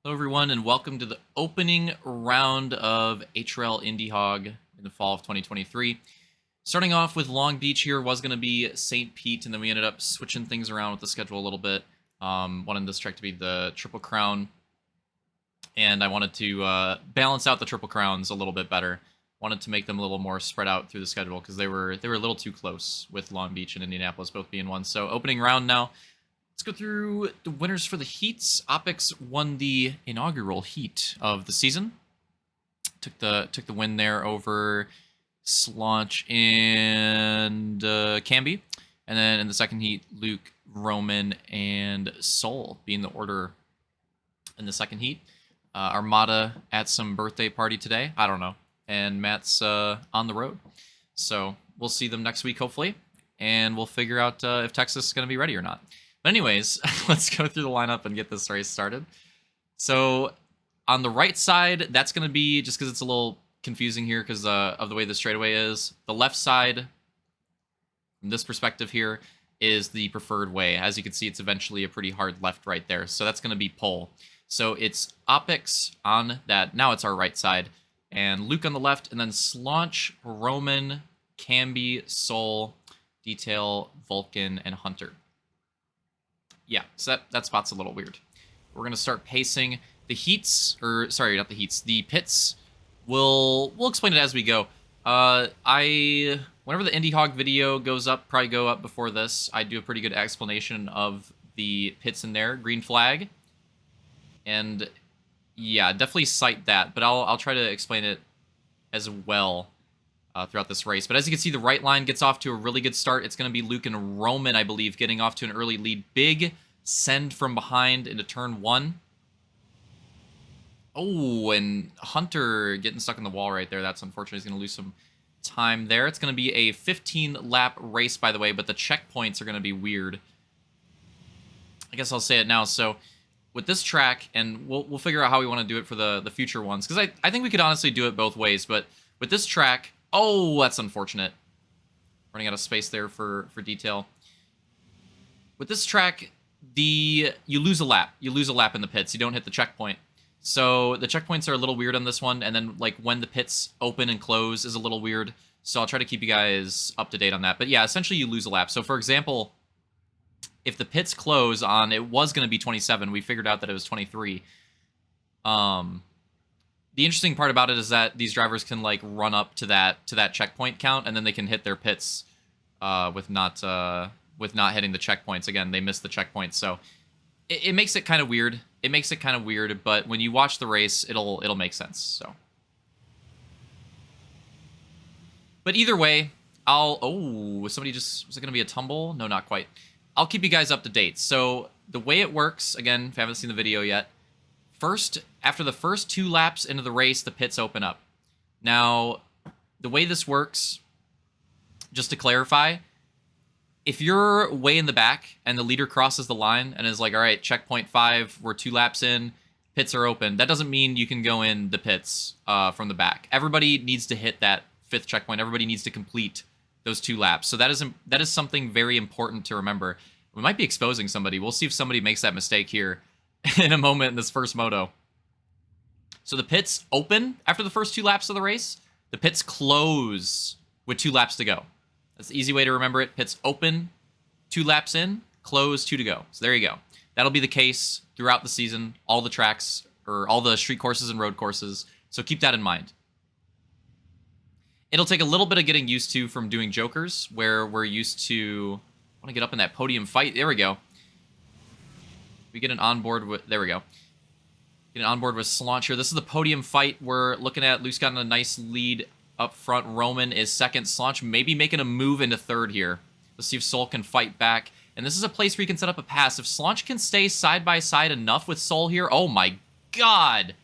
Hello, everyone, and welcome to the opening round of HRL IndyHog in the fall of 2023. Starting off with Long Beach here was going to be St. Pete, and then we ended up switching things around with the schedule a little bit. Wanted this track to be the Triple Crown, and I wanted to balance out the Triple Crowns a little bit better. Wanted to make them a little more spread out through the schedule because they were a little too close with Long Beach and Indianapolis both being one. So opening round now. Let's go through the winners for the heats. Opix won the inaugural heat of the season. Took the win there over Slaunch and Camby. And then in the second heat, Luke, Roman, and Soul being the order in the second heat. Armada at some birthday party today. I don't know. And Matt's on the road. So we'll see them next week, hopefully. And we'll figure out if Texas is going to be ready or not. But anyways, let's go through the lineup and get this race started. So on the right side, that's going to be, just because it's a little confusing here because of the way the straightaway is, the left side, from this perspective here, is the preferred way. As you can see, it's eventually a pretty hard left right there. So that's going to be pole. So it's Opix on that. Now it's our right side. And Luke on the left, and then Slaunch, Roman, Camby, Soul, Detail, Vulcan, and Hunter. Yeah, so that spot's a little weird. We're going to start pacing. The heats, or sorry, not the heats, the pits, we'll explain it as we go. Whenever the IndyHog video goes up, probably go up before this, I do a pretty good explanation of the pits in there. Green flag. And yeah, definitely cite that, but I'll try to explain it as well throughout this race. But as you can see, the right line gets off to a really good start. It's going to be Luke and Roman, I believe, getting off to an early lead. Big send from behind into turn one. Oh, and Hunter getting stuck in the wall right there. That's unfortunate. He's going to lose some time there. It's going to be a 15-lap race, by the way, but the checkpoints are going to be weird. I guess I'll say it now. So with this track, and we'll figure out how we want to do it for the future ones, because I think we could honestly do it both ways, but with this track, oh, that's unfortunate. Running out of space there for detail. With this track, you lose a lap. You lose a lap in the pits. You don't hit the checkpoint. So the checkpoints are a little weird on this one, and then like when the pits open and close is a little weird. So I'll try to keep you guys up to date on that. But yeah, essentially you lose a lap. So for example, if the pits close on, it was going to be 27. We figured out that it was 23. The interesting part about it is that these drivers can like run up to that checkpoint count, and then they can hit their pits with not hitting the checkpoints. Again, they missed the checkpoint, so it makes it kind of weird. It makes it kind of weird, but when you watch the race, it'll make sense. So, but either way, somebody was it going to be a tumble? No, not quite. I'll keep you guys up to date. So the way it works, again, if you haven't seen the video yet. After the first 2 laps into the race, the pits open up. Now, the way this works, just to clarify, if you're way in the back and the leader crosses the line and is like, all right, checkpoint 5, we're 2 laps in, pits are open, that doesn't mean you can go in the pits from the back. Everybody needs to hit that 5th checkpoint. Everybody needs to complete those 2 laps. So that is something very important to remember. We might be exposing somebody. We'll see if somebody makes that mistake here in a moment in this first moto. So the pits open after the first 2 laps of the race. The pits close with 2 laps to go. That's the easy way to remember it. Pits open, 2 laps in, close, 2 to go. So there you go. That'll be the case throughout the season, all the tracks, or all the street courses and road courses. So keep that in mind. It'll take a little bit of getting used to from doing jokers, where we're used to... I want to get up in that podium fight. There we go. We get an onboard with... There we go. Get an onboard with Slaunch here. This is the podium fight we're looking at. Luke's gotten a nice lead up front. Roman is second. Slaunch maybe making a move into third here. Let's see if Soul can fight back. And this is a place where you can set up a pass. If Slaunch can stay side by side enough with Soul here... Oh my god!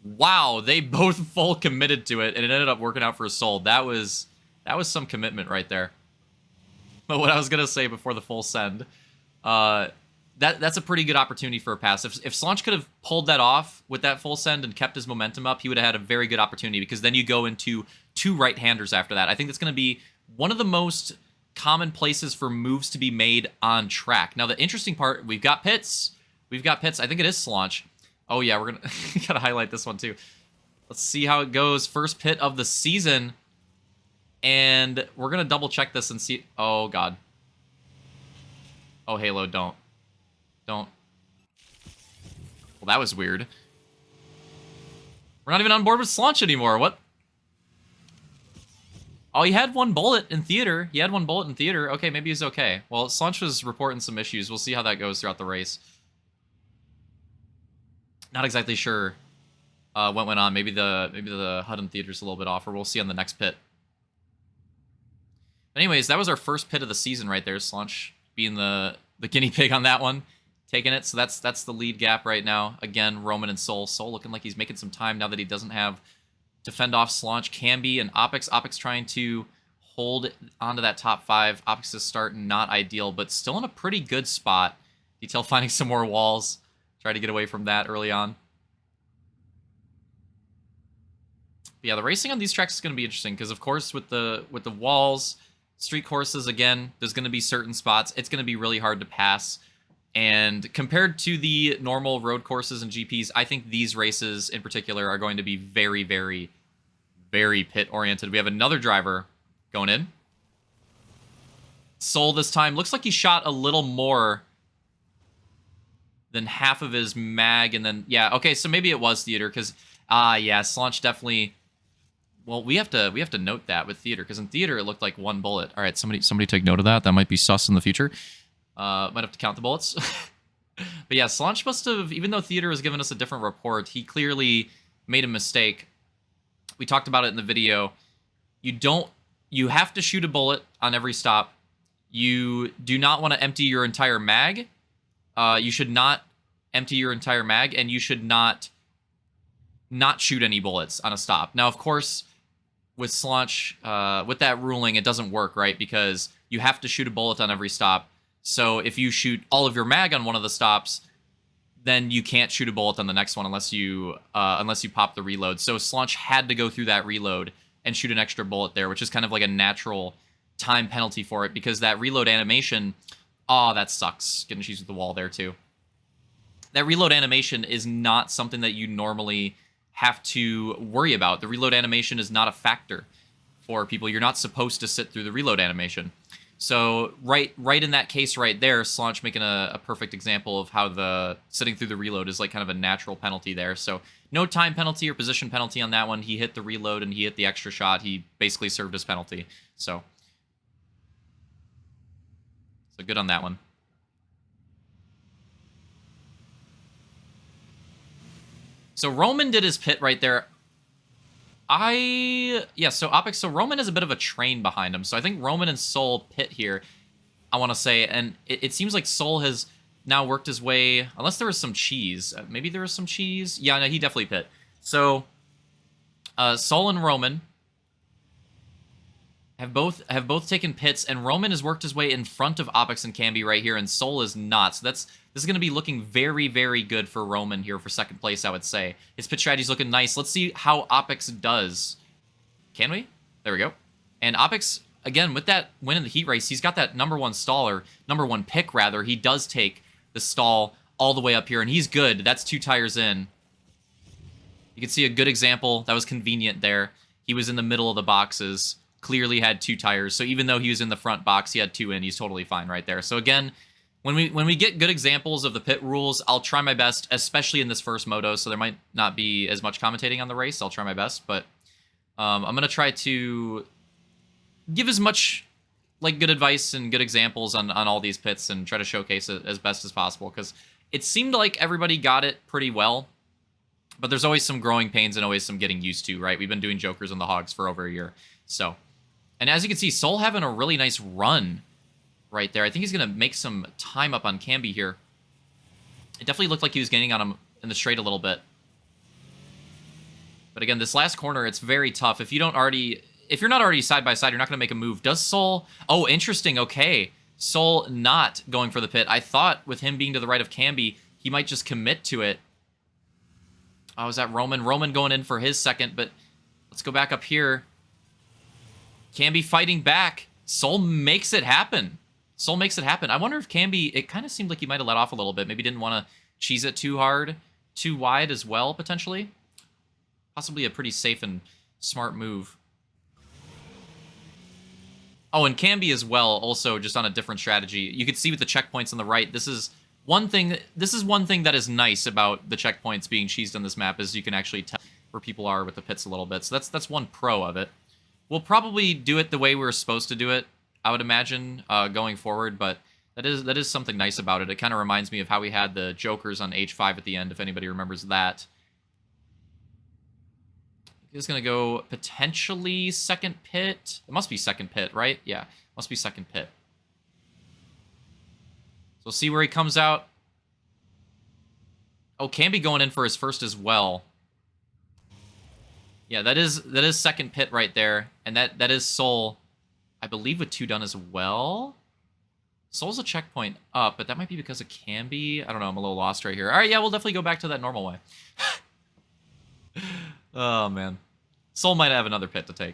Wow, they both full committed to it, and it ended up working out for Soul. That was some commitment right there. But what I was going to say before the full send... That's a pretty good opportunity for a pass. If Slaunch could have pulled that off with that full send and kept his momentum up, he would have had a very good opportunity, because then you go into 2 right-handers after that. I think that's going to be one of the most common places for moves to be made on track. Now, the interesting part, we've got pits. I think it is Slaunch. Oh, yeah, we're going to gotta highlight this one, too. Let's see how it goes. First pit of the season. And we're going to double check this and see. Oh, God. Oh, Halo, don't. Don't. Well, that was weird. We're not even on board with Slaunch anymore. What? Oh, he had one bullet in theater. He had one bullet in theater. Okay, maybe he's okay. Well, Slaunch was reporting some issues. We'll see how that goes throughout the race. Not exactly sure what went on. Maybe the HUD in theater's a little bit off, or we'll see on the next pit. But anyways, that was our first pit of the season right there. Slaunch being the guinea pig on that one, taking it. So that's the lead gap right now. Again, Roman and Soul. Soul looking like he's making some time now that he doesn't have to fend off Slaunch. Camby and Opix. Opix trying to hold onto that top 5. Opix's start not ideal, but still in a pretty good spot. Detail finding some more walls. Try to get away from that early on. But yeah, the racing on these tracks is going to be interesting because, of course, with the walls, street courses, again, there's going to be certain spots. It's going to be really hard to pass. And compared to the normal road courses and GPs, I think these races in particular are going to be very, very, very pit-oriented. We have another driver going in. Soul this time. Looks like he shot a little more than half of his mag. And then, yeah, okay, so maybe it was theater because, yeah, Slaunch definitely... Well, we have to note that with theater, because in theater it looked like one bullet. All right, somebody take note of that. That might be sus in the future. Might have to count the bullets. But yeah, Slaunch must have, even though theater has given us a different report, he clearly made a mistake. We talked about it in the video. You have to shoot a bullet on every stop. You do not want to empty your entire mag. You should not empty your entire mag, and you should not shoot any bullets on a stop. Now, of course, with Slaunch, with that ruling, it doesn't work, right? Because you have to shoot a bullet on every stop. So if you shoot all of your mag on one of the stops, then you can't shoot a bullet on the next one unless you pop the reload. So Slaunch had to go through that reload and shoot an extra bullet there, which is kind of like a natural time penalty for it, because that reload animation, oh, that sucks. Getting issues with the wall there too. That reload animation is not something that you normally have to worry about. The reload animation is not a factor for people. You're not supposed to sit through the reload animation. So right in that case right there, Slaunch making a perfect example of how the sitting through the reload is like kind of a natural penalty there. So no time penalty or position penalty on that one. He hit the reload and he hit the extra shot. He basically served his penalty. So good on that one. So Roman did his pit right there. So Opix, so Roman has a bit of a train behind him. So I think Roman and Soul pit here, I want to say. And it seems like Soul has now worked his way, unless there was some cheese. Maybe there was some cheese. Yeah, no, he definitely pit. So Soul and Roman have both taken pits, and Roman has worked his way in front of Opix and Camby right here, and Soul is not. So this is going to be looking very, very good for Roman here for second place, I would say. His pit strategy's looking nice. Let's see how Opix does. Can we? There we go. And Opix, again, with that win in the heat race, he's got that number one pick, rather. He does take the stall all the way up here, and he's good. That's 2 tires in. You can see a good example. That was convenient there. He was in the middle of the boxes. Clearly had 2 tires. So even though he was in the front box, he had 2 in. He's totally fine right there. So again, when we get good examples of the pit rules, I'll try my best, especially in this first moto. So there might not be as much commentating on the race. I'll try my best, but I'm going to try to give as much like good advice and good examples on all these pits and try to showcase it as best as possible, because it seemed like everybody got it pretty well, but there's always some growing pains and always some getting used to, right? We've been doing Jokers on the Hogs for over a year. So, and as you can see, Soul having a really nice run right there. I think he's going to make some time up on Camby here. It definitely looked like he was gaining on him in the straight a little bit. But again, this last corner, it's very tough. If you're not already side by side, you're not going to make a move. Does Soul... Oh, interesting. Okay. Soul not going for the pit. I thought with him being to the right of Camby, he might just commit to it. Oh, is that Roman? Roman going in for his second, but let's go back up here. Camby fighting back. Soul makes it happen. Soul makes it happen. I wonder if Camby... It kind of seemed like he might have let off a little bit. Maybe didn't want to cheese it too hard. too wide as well, potentially. Possibly a pretty safe and smart move. Oh, and Camby as well, also just on a different strategy. You can see with the checkpoints on the right, this is one thing that is nice about the checkpoints being cheesed on this map, is you can actually tell where people are with the pits a little bit. So that's one pro of it. We'll probably do it the way we were supposed to do it, I would imagine, going forward, but that is something nice about it. It kind of reminds me of how we had the Jokers on H5 at the end, if anybody remembers that. He's going to go potentially second pit. It must be second pit, right? Yeah, must be second pit. So we'll see where he comes out. Oh, Camby going in for his first as well. Yeah, that is second pit right there. And that is Soul, I believe, with 2 done as well. Soul's a checkpoint up, but that might be because of Camby. I don't know, I'm a little lost right here. All right, yeah, we'll definitely go back to that normal way. Oh, man. Soul might have another pit to take.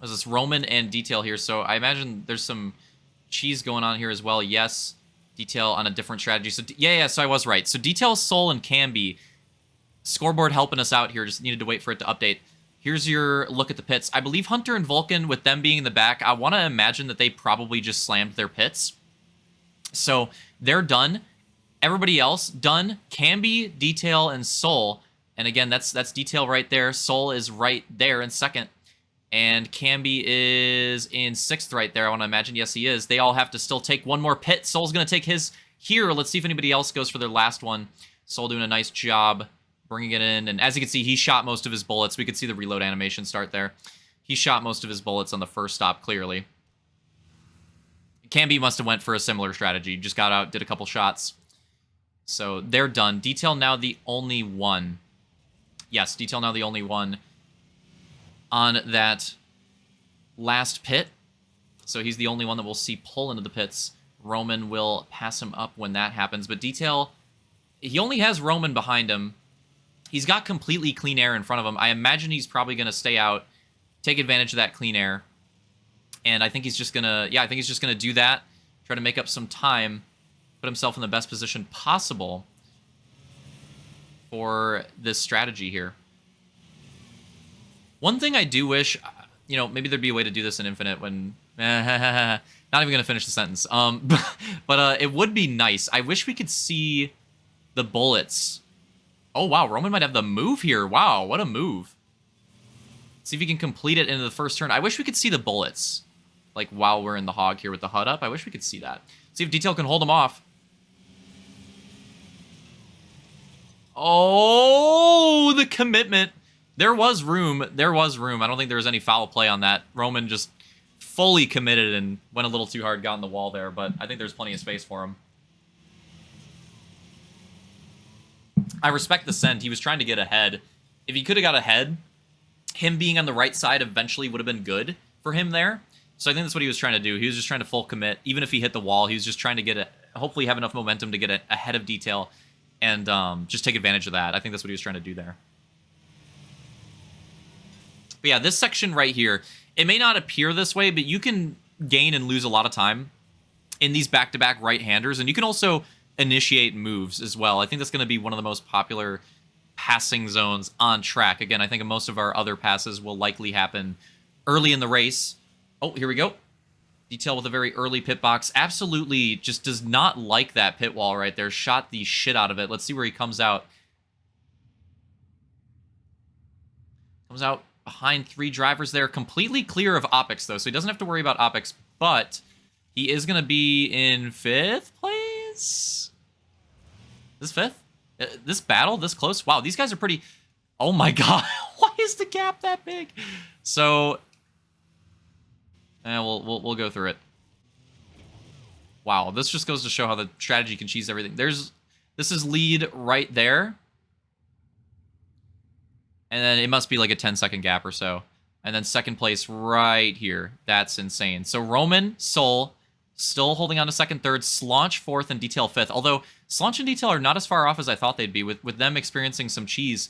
There's this Roman and Detail here, so I imagine there's some cheese going on here as well. Yes, Detail on a different strategy. So yeah, so I was right. So Detail, Soul, and Camby. Scoreboard helping us out here. Just needed to wait for it to update. Here's your look at the pits. I believe Hunter and Vulcan, with them being in the back, I want to imagine that they probably just slammed their pits. So they're done. Everybody else done. Camby, Detail, and Soul. And again, that's Detail right there. Soul is right there in second. And Camby is in 6th right there. I want to imagine. Yes, he is. They all have to still take one more pit. Soul's going to take his here. Let's see if anybody else goes for their last one. Soul doing a nice job bringing it in. And as you can see, he shot most of his bullets. We could see the reload animation start there. He shot most of his bullets on the first stop, clearly. Camby must have went for a similar strategy. Just got out, did a couple shots. So they're done. Detail now the only one. Yes, Detail now the only one on that last pit. So he's the only one that we'll see pull into the pits. Roman will pass him up when that happens. But Detail, he only has Roman behind him. He's got completely clean air in front of him. I imagine he's probably going to stay out, take advantage of that clean air. And I think he's just going to, yeah, I think he's just going to do that, try to make up some time, put himself in the best position possible for this strategy here. One thing I do wish, you know, maybe there'd be a way to do this in Infinite when, not even going to finish the sentence. But it would be nice. I wish we could see the bullets. Oh, wow, Roman might have the move here. Wow, what a move. See if he can complete it into the first turn. I wish we could see the bullets, like, while we're in the hog here with the HUD up. I wish we could see that. See if Detail can hold him off. Oh, the commitment. There was room. There was room. I don't think there was any foul play on that. Roman just fully committed and went a little too hard, got in the wall there, but I think there's plenty of space for him. I respect the send. He was trying to get ahead. If he could have got ahead, him being on the right side eventually would have been good for him there. So I think that's what he was trying to do. He was just trying to full commit. Even if he hit the wall, he was just trying to get hopefully have enough momentum to get ahead of Detail and just take advantage of that. I think that's what he was trying to do there. But yeah, this section right here, it may not appear this way, but you can gain and lose a lot of time in these back-to-back right-handers, and you can also initiate moves as well. I think that's going to be one of the most popular passing zones on track. Again, I think most of our other passes will likely happen early in the race. Oh, here we go. Detail with a very early pit box. Absolutely just does not like that pit wall right there. Shot the shit out of it. Let's see where he comes out. Comes out behind 3 drivers there. Completely clear of Opix, though, so he doesn't have to worry about Opix, but he is going to be in 5th place? This 5th? This battle this close? Wow, these guys are pretty... Oh my god, why is the gap that big? So, we'll go through it. Wow, this just goes to show how the strategy can cheese everything. This is lead right there. And then it must be like a 10-second gap or so. And then second place right here. That's insane. So Roman, Soul, still holding on to second, third. Slaunch 4th, and Detail 5th. Although Slaunch and Detail are not as far off as I thought they'd be. With them experiencing some cheese,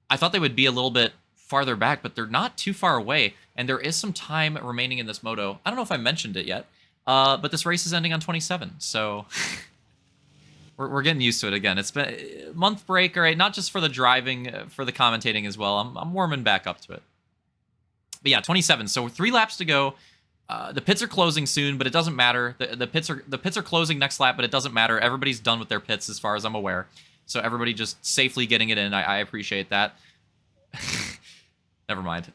I thought they would be a little bit farther back, but they're not too far away. And there is some time remaining in this moto. I don't know if I mentioned it yet, But this race is ending on 27, so we're getting used to it again. It's been a month break, all right, not just for the driving, for the commentating as well. I'm warming back up to it. But yeah, 27. So 3 laps to go. The pits are closing soon, but it doesn't matter. The pits are closing next lap, but it doesn't matter. Everybody's done with their pits as far as I'm aware. So everybody just safely getting it in. I appreciate that. Never mind.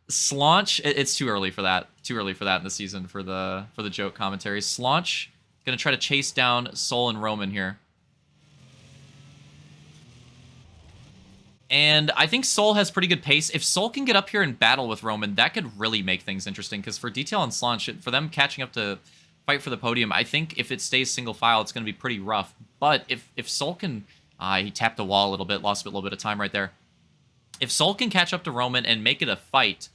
Slaunch, it's too early for that. Too early for that in the season for the joke commentary. Slaunch gonna try to chase down Sol and Roman here. And I think Sol has pretty good pace. If Sol can get up here and battle with Roman, that could really make things interesting. Because for Detail and Slaunch, for them catching up to fight for the podium, I think if it stays single file, it's going to be pretty rough. But if Sol can... he tapped the wall a little bit, lost a little bit of time right there. If Sol can catch up to Roman and make it a fight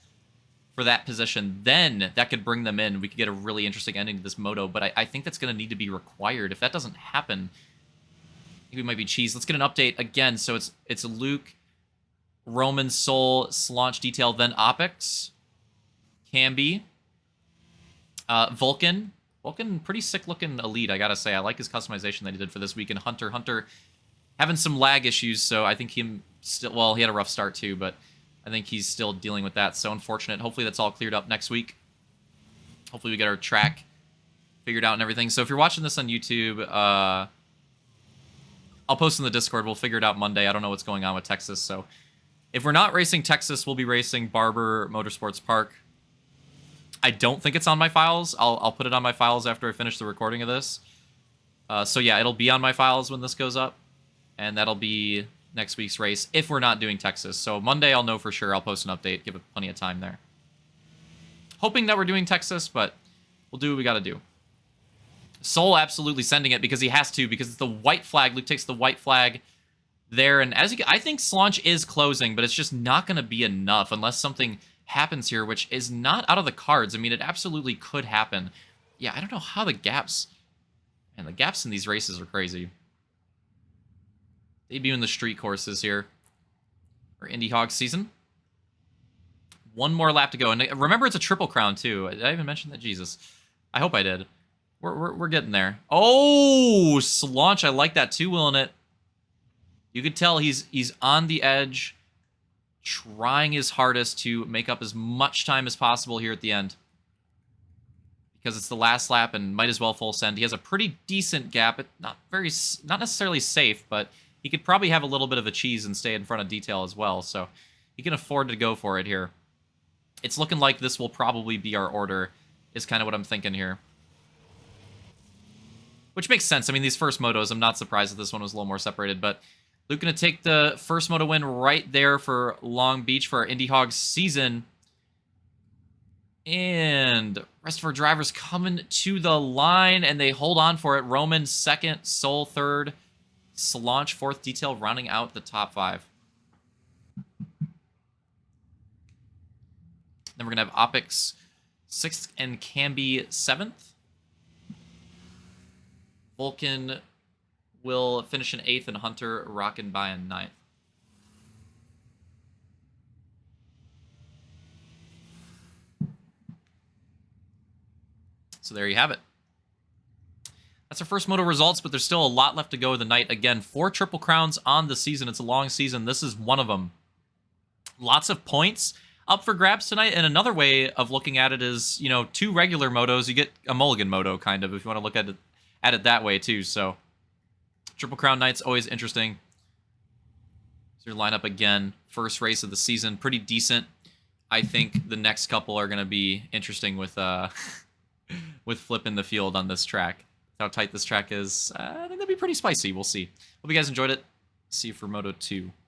for that position, then that could bring them in. We could get a really interesting ending to this moto. But I think that's going to need to be required. If that doesn't happen, I think we might be cheese. Let's get an update again. So it's Luke... Roman, Sol, Slaunch, Detail, then Opix, Camby, Vulcan. Vulcan, pretty sick-looking elite, I gotta say. I like his customization that he did for this week. And Hunter having some lag issues, so I think he had a rough start too, but I think he's still dealing with that. So unfortunate. Hopefully that's all cleared up next week. Hopefully we get our track figured out and everything. So if you're watching this on YouTube, I'll post in the Discord. We'll figure it out Monday. I don't know what's going on with Texas, so... If we're not racing Texas, we'll be racing Barber Motorsports Park. I don't think it's on my files. I'll put it on my files after I finish the recording of this. So yeah, it'll be on my files when this goes up. And that'll be next week's race if we're not doing Texas. So Monday I'll know for sure. I'll post an update. Give it plenty of time there. Hoping that we're doing Texas, but we'll do what we got to do. Sol absolutely sending it because he has to, because it's the white flag. Luke takes the white flag there, and I think Slaunch is closing, but it's just not going to be enough unless something happens here, which is not out of the cards. I mean, it absolutely could happen. Yeah, I don't know how the gaps in these races are crazy. Debut in the street courses here for IndyHog season. One more lap to go, and remember it's a triple crown too. Did I even mention that? Jesus, I hope I did. We're getting there. Oh, Slaunch, I like that two-wheeling it. You could tell he's on the edge, trying his hardest to make up as much time as possible here at the end. Because it's the last lap and might as well full send. He has a pretty decent gap. Not necessarily safe, but he could probably have a little bit of a cheese and stay in front of Detail as well. So he can afford to go for it here. It's looking like this will probably be our order, is kind of what I'm thinking here. Which makes sense. I mean, these first motos, I'm not surprised that this one was a little more separated, but... Luke going to take the first moto win right there for Long Beach for our IndyHog season. And rest of our drivers coming to the line, and they hold on for it. Roman second, Sol third, Slaunch fourth, Detail rounding out the top 5. Then we're going to have Opix 6th and Camby 7th. Vulcan will finish in 8th, and Hunter rocking by in 9th. So there you have it. That's our first moto results, but there's still a lot left to go of the night. Again, 4 Triple Crowns on the season. It's a long season. This is one of them. Lots of points up for grabs tonight, and another way of looking at it is, 2 regular motos. You get a mulligan moto, kind of, if you want to look at it that way, too, so... Triple Crown Night's always interesting. So your lineup again. First race of the season. Pretty decent. I think the next couple are going to be interesting with with flipping the field on this track. How tight this track is. I think that'd be pretty spicy. We'll see. Hope you guys enjoyed it. See you for Moto 2.